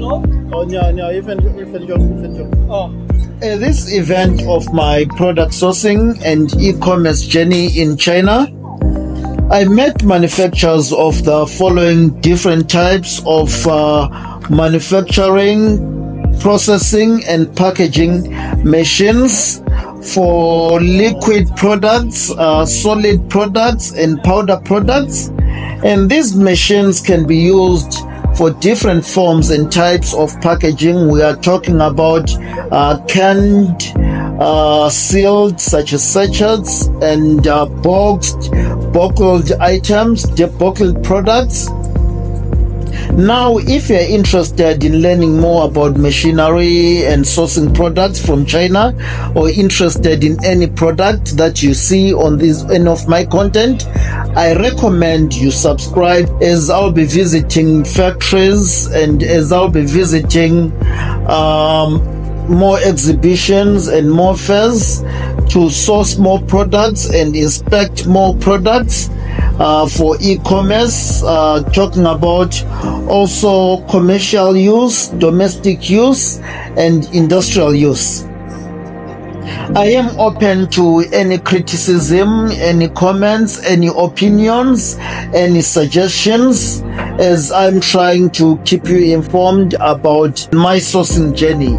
Oh, yeah, even this event of my product sourcing and e-commerce journey in China, I met manufacturers of the following different types of manufacturing, processing, and packaging machines for liquid products, solid products, and powder products. And these machines can be used for different forms and types of packaging. We are talking about canned, sealed, such as sachets, and boxed, bottled items, bottled products. Now, if you're interested in learning more about machinery and sourcing products from China, or interested in any product that you see on this end of my content, I recommend you subscribe, as I'll be visiting factories and as I'll be visiting more exhibitions and more fairs to source more products and inspect more products for e-commerce, talking about also commercial use, domestic use, and industrial use. I am open to any criticism, any comments, any opinions, any suggestions, as I'm trying to keep you informed about my sourcing journey.